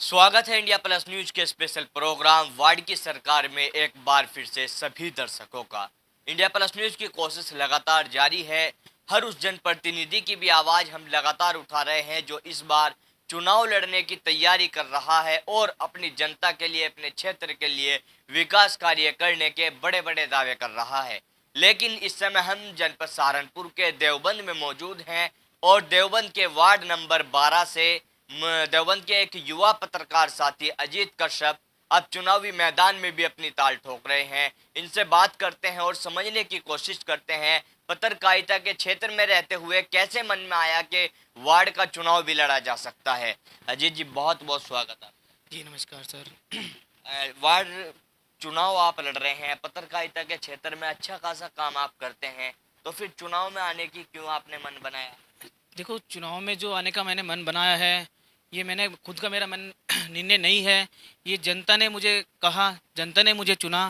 स्वागत है India plus news के स्पेशल प्रोग्राम वार्ड की सरकार में एक बार फिर से सभी दर्शकों का। इंडिया प्लस न्यूज की कोशिश लगातार जारी है। हर उस जनप्रतिनिधि की भी आवाज हम लगातार उठा रहे हैं जो इस बार चुनाव लड़ने की तैयारी कर रहा है और अपनी जनता के लिए, अपने क्षेत्र के लिए विकास कार्य करने के बड़े बड़े दावे कर रहा है। लेकिन इस समय हम जनपद सहारनपुर के देवबंद में मौजूद हैं और देवबंद के वार्ड नंबर 12 से देवबंद के एक युवा पत्रकार साथी अजीत कश्यप अब चुनावी मैदान में भी अपनी ताल ठोक रहे हैं। इनसे बात करते हैं और समझने की कोशिश करते हैं पत्रकारिता के क्षेत्र में रहते हुए कैसे मन में आया कि वार्ड का चुनाव भी लड़ा जा सकता है। अजीत जी, बहुत बहुत स्वागत है। जी नमस्कार सर। वार्ड चुनाव आप लड़ रहे हैं, पत्रकारिता के क्षेत्र में अच्छा खासा काम आप करते हैं, तो फिर चुनाव में आने की क्यों आपने मन बनाया? देखो, चुनाव में जो आने का मैंने मन बनाया है, ये मैंने खुद का मेरा मन निर्णय नहीं है। ये जनता ने मुझे कहा, जनता ने मुझे चुना।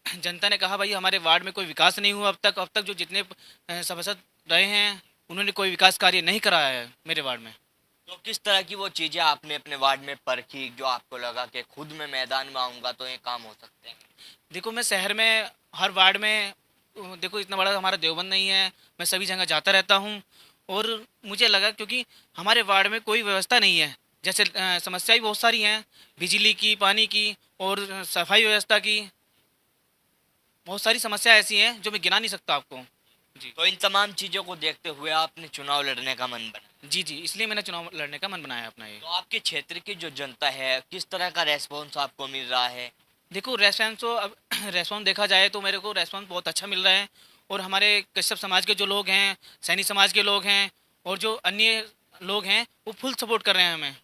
जनता ने कहा भाई हमारे वार्ड में कोई विकास नहीं हुआ अब तक जो जितने सभासद रहे हैं उन्होंने कोई विकास कार्य नहीं कराया है मेरे वार्ड में। तो किस तरह की वो चीजें आपने अपने वार्ड में परखी जो आपको लगा कि खुद में मैदान में आऊंगा तो ये काम हो सकते हैं? देखो, मैं शहर में हर वार्ड में देखो इतना बड़ा हमारा देवबंद नहीं है, मैं सभी जगह जाता रहता हूँ। और मुझे लगा क्योंकि हमारे वार्ड में कोई व्यवस्था नहीं है, जैसे समस्याएं बहुत सारी हैं, बिजली की, पानी की और सफाई व्यवस्था की। बहुत सारी समस्या ऐसी हैं जो मैं गिना नहीं सकता आपको। जी तो इन तमाम चीजों को देखते हुए आपने चुनाव लड़ने का मन बना। जी जी, इसलिए मैंने चुनाव लड़ने का मन बनाया अपना ये। तो आपके क्षेत्र की जो जनता है किस तरह का रेस्पॉन्स आपको मिल रहा है? देखो, रेस्पॉन्स तो अब रेस्पॉन्स देखा जाए तो मेरे को रेस्पॉन्स बहुत अच्छा मिल रहा है। और हमारे कश्यप समाज के जो लोग हैं, सैनी समाज के लोग हैं और जो अन्य लोग हैं वो फुल सपोर्ट कर रहे हैं हमें।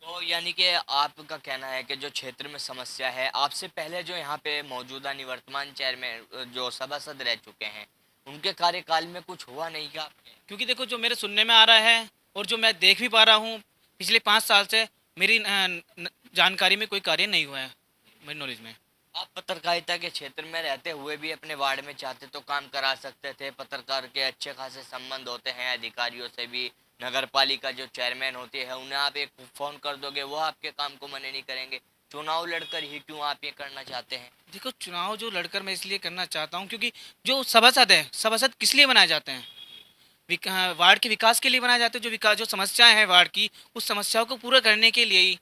तो यानी कि आपका कहना है कि जो क्षेत्र में समस्या है, आपसे पहले जो यहाँ पे मौजूदा निवर्तमान चेयरमैन जो सभासद रह चुके हैं उनके कार्यकाल में कुछ हुआ नहीं क्या आपके? क्योंकि देखो, जो मेरे सुनने में आ रहा है और जो मैं देख भी पा रहा हूँ पिछले 5 साल से, मेरी जानकारी में कोई कार्य नहीं हुआ है, मेरी नॉलेज में। आप पत्रकारिता के क्षेत्र में रहते हुए भी अपने वार्ड में चाहते तो काम करा सकते थे। पत्रकार के अच्छे खासे संबंध होते हैं अधिकारियों से भी। नगर पालिका जो चेयरमैन होते हैं उन्हें आप एक फोन कर दोगे, वो आपके काम को मना नहीं करेंगे। चुनाव लड़कर ही क्यों आप ये करना चाहते हैं? देखो, चुनाव जो लड़कर मैं इसलिए करना चाहता हूँ क्योंकि जो सभासद है, सभासद किस लिए बनाए जाते हैं? वार्ड के विकास के लिए बनाए जाते हैं। जो विकास, जो समस्याएं हैं वार्ड की, उस समस्याओं को पूरा करने के लिए ही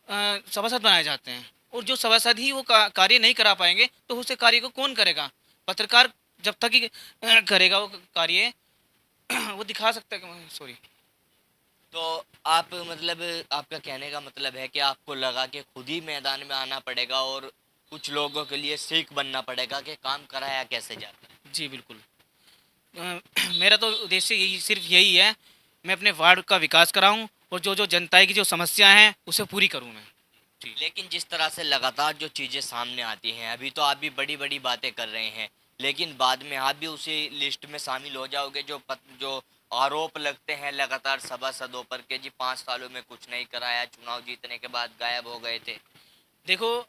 सभासद बनाए जाते हैं। और जो सभासद ही वो कार्य नहीं करा पाएंगे तो उस कार्य को कौन करेगा? पत्रकार जब तक ही करेगा वो कार्य वो दिखा सकता है। सॉरी। तो आप मतलब आपका कहने का मतलब है कि आपको लगा कि खुद ही मैदान में आना पड़ेगा और कुछ लोगों के लिए सीख बनना पड़ेगा कि काम कराया कैसे जाता है। जी बिल्कुल। अ, मेरा तो उद्देश्य यही, सिर्फ यही है, मैं अपने वार्ड का विकास कराऊं और जो जो जनता की जो समस्या हैं उसे पूरी करूं मैं। जी। लेकिन जिस तरह से लगातार जो चीज़ें सामने आती हैं, अभी तो आप भी बड़ी बड़ी बातें कर रहे हैं, लेकिन बाद में आप भी उसी लिस्ट में शामिल हो जाओगे जो आरोप लगते हैं लगातार सभासदों पर के जी 5 सालों में कुछ नहीं कराया, चुनाव जीतने के बाद गायब हो गए थे। देखो,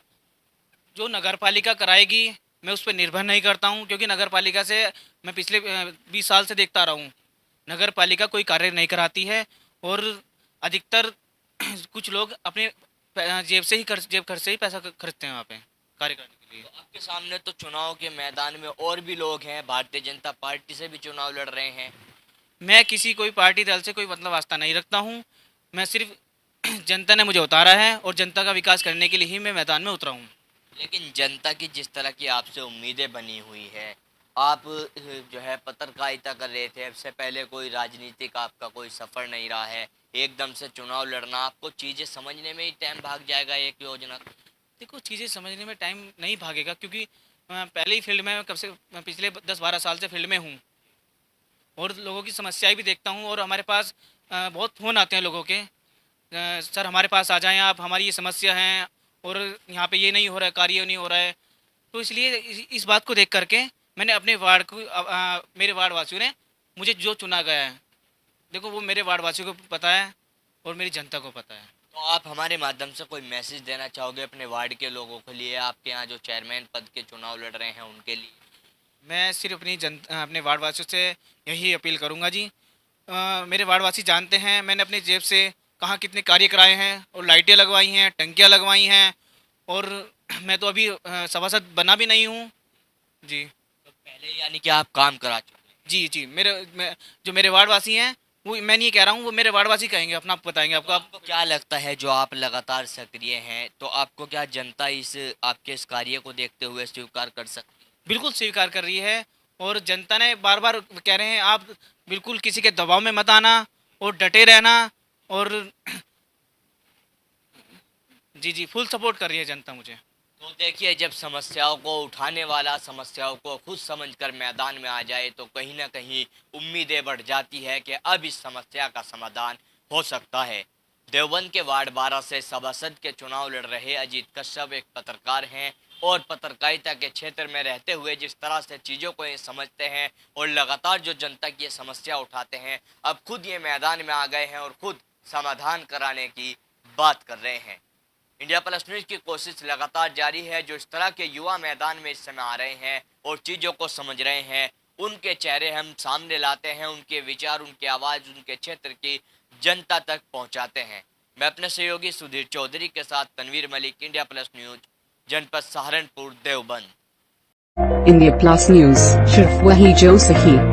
जो नगर पालिका कराएगी मैं उस पर निर्भर नहीं करता हूँ, क्योंकि नगर पालिका से मैं पिछले 20 साल से देखता रहा हूँ, नगर पालिका कोई कार्य नहीं कराती है। और अधिकतर कुछ लोग अपने जेब खर्च से ही पैसा खर्चते हैं वहाँ पे कार्य करने के लिए। तो आपके सामने तो चुनाव के मैदान में और भी लोग हैं, भारतीय जनता पार्टी से भी चुनाव लड़ रहे हैं। मैं किसी कोई पार्टी दल से कोई मतलब वास्ता नहीं रखता हूँ। मैं सिर्फ जनता ने मुझे उतारा है और जनता का विकास करने के लिए ही मैं मैदान में उतरा हूँ। लेकिन जनता की जिस तरह की आपसे उम्मीदें बनी हुई है, आप जो है पत्रकारिता कर रहे थे, इससे पहले कोई राजनीतिक आपका कोई सफर नहीं रहा है, एकदम से चुनाव लड़ना, आपको चीजें समझने में ही टाइम भाग जाएगा एक योजना। देखो, चीज़ें समझने में टाइम नहीं भागेगा, क्योंकि पहले ही फील्ड में मैं पिछले 10-12 साल से फील्ड में हूँ और लोगों की समस्याएं भी देखता हूँ। और हमारे पास बहुत फ़ोन आते हैं लोगों के, सर हमारे पास आ जाएं आप, हमारी ये समस्या है और यहाँ पे ये नहीं हो रहा है, कार्य नहीं हो रहा है। तो इसलिए इस बात को देख करके मैंने अपने वार्ड को मेरे वार्ड वासियों ने मुझे जो चुना गया है, देखो वो मेरे वार्ड वासियों को पता है और मेरी जनता को पता है। तो आप हमारे माध्यम से कोई मैसेज देना चाहोगे अपने वार्ड के लोगों के लिए, आपके यहाँ जो चेयरमैन पद के चुनाव लड़ रहे हैं उनके लिए? मैं सिर्फ अपने वार्ड वासियों से यही अपील करूँगा जी। मेरे वार्ड वासी जानते हैं मैंने अपनी जेब से कहाँ कितने कार्य कराए हैं और लाइटें लगवाई हैं, टंकियाँ लगवाई हैं। और मैं तो अभी सभासद बना भी नहीं हूँ जी। तो पहले यानी कि आप काम करा चुके हैं। जी जो मेरे वार्डवासी हैं, वो मैं नहीं कह रहा हूँ, वो मेरे वार्डवासी कहेंगे, अपना बताएंगे आपको। आपको क्या लगता है जो आप लगातार सक्रिय हैं, तो आपको क्या जनता इस आपके इस कार्य को देखते हुए स्वीकार कर सकती है? बिल्कुल स्वीकार कर रही है। और जनता ने बार बार कह रहे हैं आप बिल्कुल किसी के दबाव में मत आना और डटे रहना। और जी फुल सपोर्ट कर रही है जनता मुझे। तो देखिए, जब समस्याओं को उठाने वाला समस्याओं को खुद समझकर मैदान में आ जाए तो कहीं ना कहीं उम्मीदें बढ़ जाती है कि अब इस समस्या का समाधान हो सकता है। देवबंद के वार्ड 12 से सभासद के चुनाव लड़ रहे अजीत कश्यप एक पत्रकार हैं और पत्रकारिता के क्षेत्र में रहते हुए जिस तरह से चीज़ों को ये समझते हैं और लगातार जो जनता की ये समस्या उठाते हैं, अब खुद ये मैदान में आ गए हैं और खुद समाधान कराने की बात कर रहे हैं। इंडिया प्लस न्यूज की कोशिश लगातार जारी है। जो इस तरह के युवा मैदान में इस समय आ रहे हैं और चीज़ों को समझ रहे हैं, उनके चेहरे हम सामने लाते हैं, उनके विचार, उनकी आवाज़ उनके क्षेत्र की जनता तक पहुंचाते हैं। मैं अपने सहयोगी सुधीर चौधरी के साथ Tanvir Malik, India plus news, जनपद Saharanpur, Deoband. India plus news, सिर्फ वही जो सही।